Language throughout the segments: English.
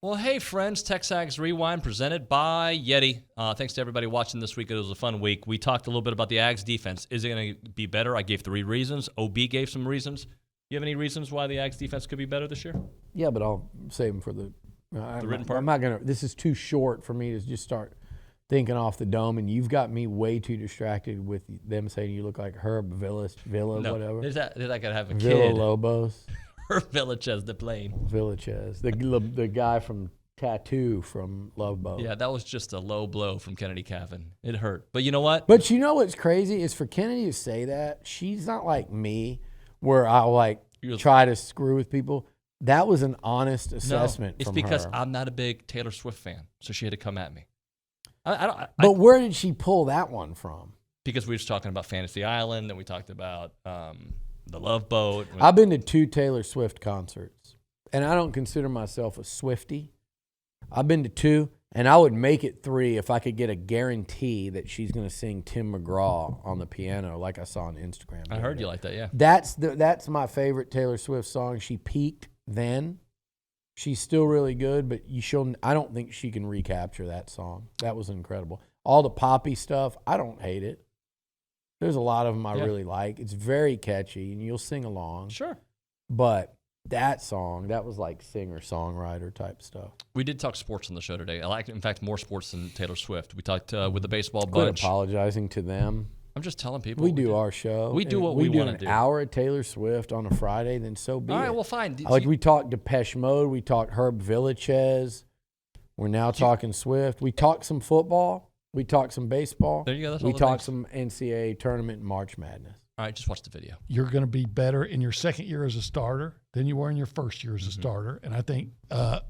Well, hey, friends, TexAgs Rewind presented by Yeti. Thanks to everybody watching this week. It was a fun week. We talked a little bit about the Ags defense. Is it going to be better? I gave 3 reasons. OB gave some reasons. You have any reasons why the Ags defense could be better this year? Yeah, but I'll save them for the written part? I'm not going to – this is too short for me to just start thinking off the dome, and you've got me way too distracted with them saying you look like Herb Villa, whatever. Is that got to have a Villa kid? Lobos. Herb Villachez, the plane. Villachez. The guy from Tattoo from Love Boat. Yeah, that was just a low blow from Kennedy Cavan. It hurt. But you know what? But you know what's crazy is for Kennedy to say that, she's not like me where I'll try to screw with people. That was an honest assessment it's from because her. I'm not a big Taylor Swift fan, so she had to come at me. But where did she pull that one from? Because we were just talking about Fantasy Island, then we talked about the Love Boat. I've been to 2 Taylor Swift concerts, and I don't consider myself a Swiftie. I've been to 2, and I would make it 3 if I could get a guarantee that she's going to sing Tim McGraw on the piano like I saw on Instagram. I heard you like that, yeah. That's my favorite Taylor Swift song. She peaked then. She's still really good, but I don't think she can recapture that song. That was incredible. All the poppy stuff, I don't hate it. There's a lot of them I really like. It's very catchy, and you'll sing along. Sure. But that song, that was like singer-songwriter type stuff. We did talk sports on the show today. I like, in fact, more sports than Taylor Swift. We talked with the Baseball Bunch. Quit apologizing to them. I'm just telling people. We do our show. We do what we want to do. We do an hour of Taylor Swift on a Friday, then so be it. All right, well, fine. We talked Depeche Mode. We talked Herb Villachez. We're now talking Swift. We talked some football. We talked some baseball. There you go. That's we all talked some NCAA Tournament and March Madness. All right, just watch the video. You're going to be better in your second year as a starter than you were in your first year as a starter. And I think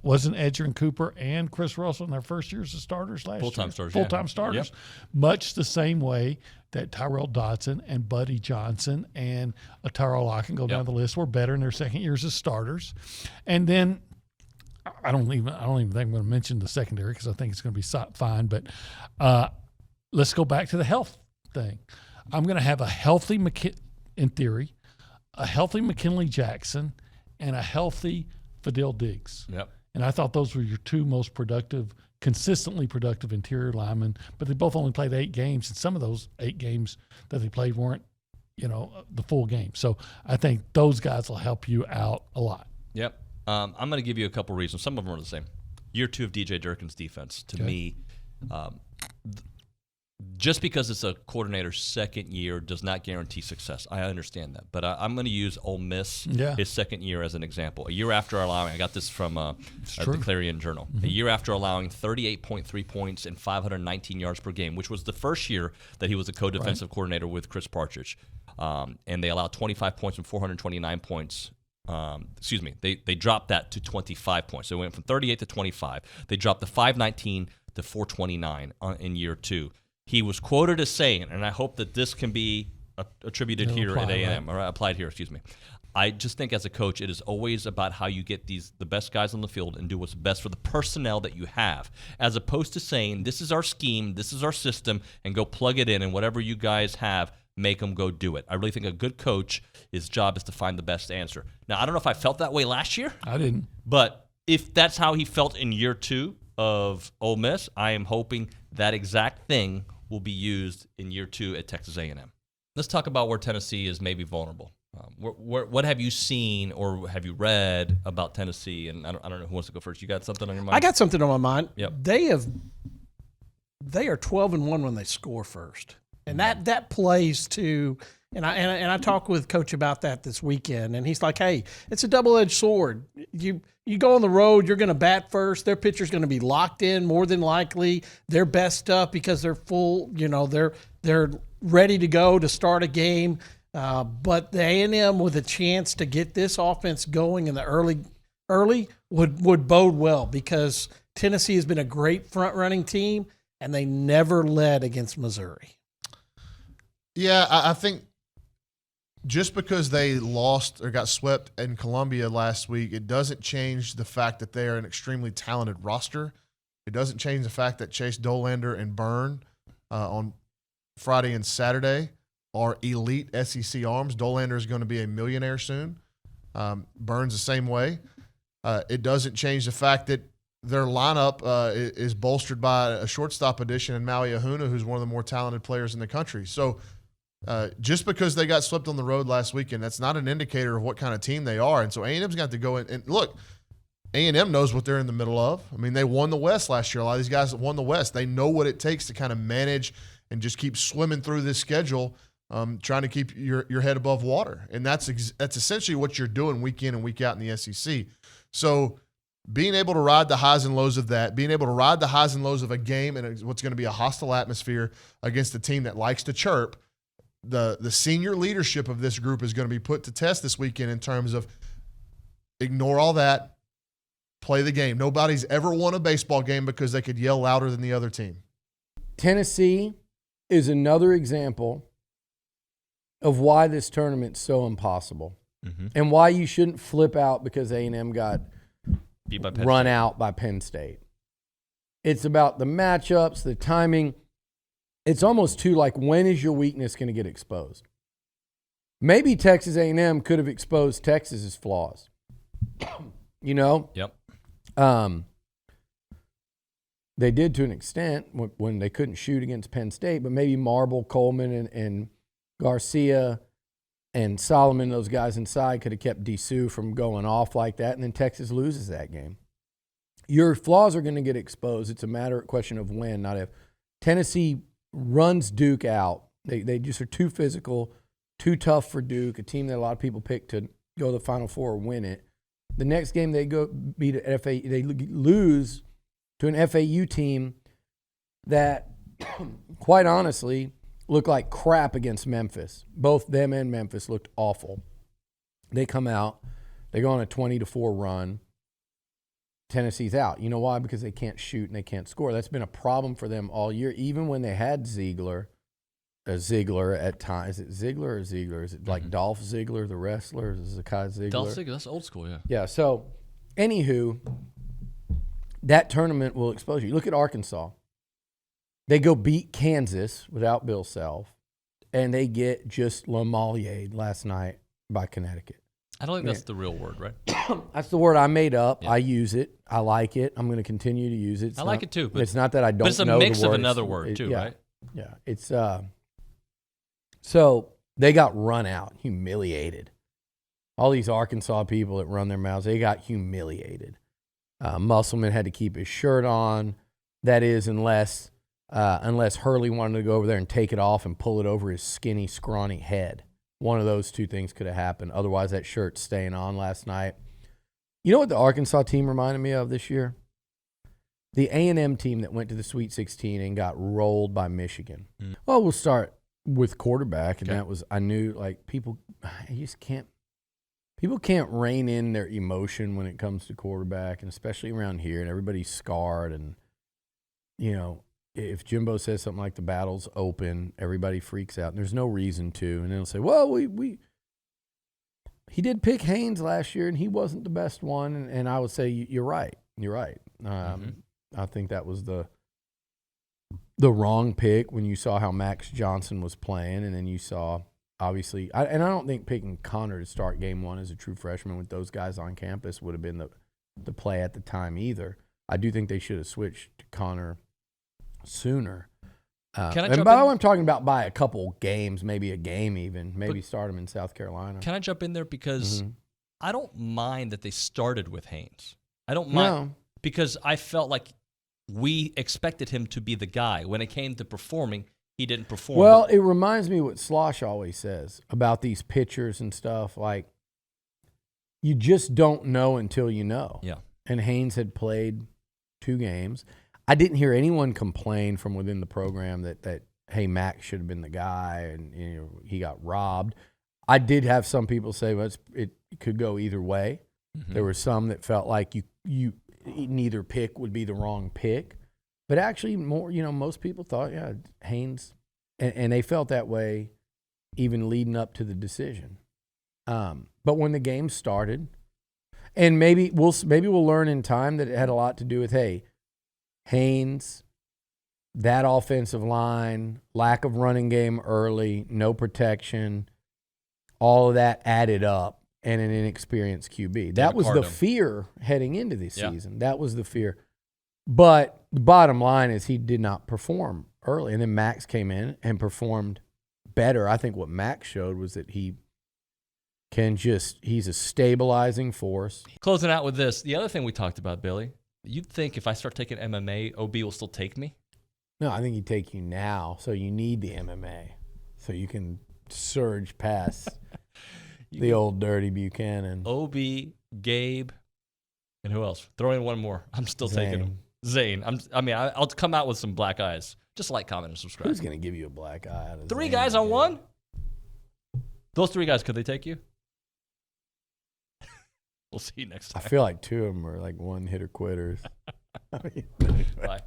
wasn't Edgerrin Cooper and Chris Russell in their first years as starters last year? Full-time starters. Full-time starters. Yep. Much the same way that Tyrell Dodson and Buddy Johnson and Ataro Lock and go down the list were better in their second years as starters. And then I don't even think I'm going to mention the secondary because I think it's going to be fine. But let's go back to the health thing. I'm going to have a healthy, in theory, a healthy McKinley Jackson and a healthy Fidel Diggs. Yep. And I thought those were your 2 most productive, consistently productive interior linemen. But they both only played 8 games, and some of those 8 games that they played weren't, the full game. So I think those guys will help you out a lot. Yep. I'm going to give you a couple reasons. Some of them are the same. Year 2 of DJ Durkin's defense, to me, just because it's a coordinator's second year does not guarantee success. I understand that. But I'm going to use Ole Miss, his second year, as an example. A year after allowing, I got this from the Clarion Journal, a year after allowing 38.3 points and 519 yards per game, which was the first year that he was a co-defensive coordinator with Chris Partridge. And they allowed 25 points and 429 points. They dropped that to 25 points. So it went from 38 to 25. They dropped the 519 to 429 in year 2. He was quoted as saying, and I hope that this can be attributed here at A&M, or applied here, excuse me. I just think as a coach, it is always about how you get the best guys on the field and do what's best for the personnel that you have, as opposed to saying, this is our scheme, this is our system, and go plug it in, and whatever you guys have, make them go do it. I really think a good coach, his job is to find the best answer. Now, I don't know if I felt that way last year. I didn't. But if that's how he felt in year 2 of Ole Miss, I am hoping that exact thing will be used in year 2 at Texas A&M. Let's talk about where Tennessee is maybe vulnerable. What have you seen or have you read about Tennessee? And I don't know who wants to go first. You got something on your mind? I got something on my mind. Yep. They are 12-1 when they score first, and that plays to. And I talked with Coach about that this weekend, and he's like, "Hey, it's a double-edged sword. You go on the road, you're going to bat first. Their pitcher's going to be locked in more than likely. Their best stuff because they're full. They're ready to go to start a game. But the A&M with a chance to get this offense going in the early would bode well because Tennessee has been a great front-running team, and they never led against Missouri." Yeah, I think just because they lost or got swept in Columbia last week, it doesn't change the fact that they are an extremely talented roster. It doesn't change the fact that Chase Dolander and Byrne on Friday and Saturday are elite SEC arms. Dolander is going to be a millionaire soon. Byrne's the same way. It doesn't change the fact that their lineup is bolstered by a shortstop addition in Maui Ahuna, who's one of the more talented players in the country. So just because they got swept on the road last weekend, that's not an indicator of what kind of team they are. And so A&M's got to go in and look. A&M knows what they're in the middle of. I mean, they won the West last year. A lot of these guys that won the West, they know what it takes to kind of manage and just keep swimming through this schedule, trying to keep your head above water. And that's essentially what you're doing week in and week out in the SEC. So being able to ride the highs and lows of that, being able to ride the highs and lows of a game and what's going to be a hostile atmosphere against a team that likes to chirp, the senior leadership of this group is going to be put to test this weekend in terms of ignore all that, play the game. Nobody's ever won a baseball game because they could yell louder than the other team. Tennessee is another example of why this tournament's so impossible and why you shouldn't flip out because A&M got run out by Penn State. It's about the matchups, the timing. It's almost too like, when is your weakness going to get exposed? Maybe Texas A&M could have exposed Texas's flaws. You know? Yep. They did to an extent when they couldn't shoot against Penn State, but maybe Marble, Coleman, and Garcia and Solomon, those guys inside, could have kept Dessou from going off like that, and then Texas loses that game. Your flaws are going to get exposed. It's a question of when, not if. Tennessee runs Duke out. They just are too physical, too tough for Duke, a team that a lot of people pick to go to the Final Four or win it. The next game they go beat an FAU, they lose to an FAU team that, quite honestly, looked like crap against Memphis. Both them and Memphis looked awful. They come out, they go on a 20-4 run. Tennessee's out. You know why? Because they can't shoot and they can't score. That's been a problem for them all year, even when they had Ziegler at times. Is it Ziegler or Ziegler? Is it like Dolph Ziegler, the wrestler? Is it Zakai Ziegler? Dolph Ziegler, that's old school, yeah. Yeah, so, anywho, that tournament will expose you. Look at Arkansas. They go beat Kansas without Bill Self, and they get just Lamallier last night by Connecticut. I don't think that's the real word, right? That's the word I made up. Yeah. I use it. I like it. I'm going to continue to use it. I like it too. But it's not that I don't know the word. But it's a mix of another word too, right? Yeah. It's so they got run out, humiliated. All these Arkansas people that run their mouths, they got humiliated. Musselman had to keep his shirt on. That is, unless Hurley wanted to go over there and take it off and pull it over his skinny, scrawny head. One of those two things could have happened. Otherwise, that shirt's staying on last night. You know what the Arkansas team reminded me of this year? The A&M team that went to the Sweet 16 and got rolled by Michigan. Well, we'll start with quarterback, and that was, I knew, like, people can't rein in their emotion when it comes to quarterback, and especially around here, and everybody's scarred, and, you know, if Jimbo says something like the battle's open, everybody freaks out. And there's no reason to. And they'll say, well, he did pick Haynes last year, and he wasn't the best one. And I would say, you're right. You're right. I think that was the wrong pick when you saw how Max Johnson was playing. And then you saw, obviously, I don't think picking Connor to start game one as a true freshman with those guys on campus would have been the play at the time either. I do think they should have switched to Connor sooner. And by the way, I'm talking about by a couple games, maybe a game even, maybe start them in South Carolina. Can I jump in there? Because I don't mind that they started with Haynes. I don't mind because I felt like we expected him to be the guy. When it came to performing, he didn't perform. Well, it reminds me what Slosh always says about these pitchers and stuff. Like, you just don't know until you know. Yeah. And Haynes had played 2 games. I didn't hear anyone complain from within the program that hey, Max should have been the guy and he got robbed. I did have some people say, well, it could go either way. There were some that felt like you neither pick would be the wrong pick. But actually, most people thought, yeah, Haynes, and they felt that way even leading up to the decision. But when the game started, and maybe we'll learn in time that it had a lot to do with, hey, Haynes, that offensive line, lack of running game early, no protection, all of that added up, and an inexperienced QB. That was the fear heading into this season. That was the fear. But the bottom line is he did not perform early. And then Max came in and performed better. I think what Max showed was that he's a stabilizing force. Closing out with this, the other thing we talked about, Billy, you'd think if I start taking MMA, OB will still take me? No, I think he'd take you now. So you need the MMA so you can surge past the old dirty Buchanan. OB, Gabe, and who else? Throw in one more. I'm still taking him. Zane. I'll come out with some black eyes. Just like, comment, and subscribe. Who's going to give you a black eye? 3 guys on one? Those 3 guys, could they take you? We'll see you next time. I feel like 2 of them are like one-hitter quitters. Bye.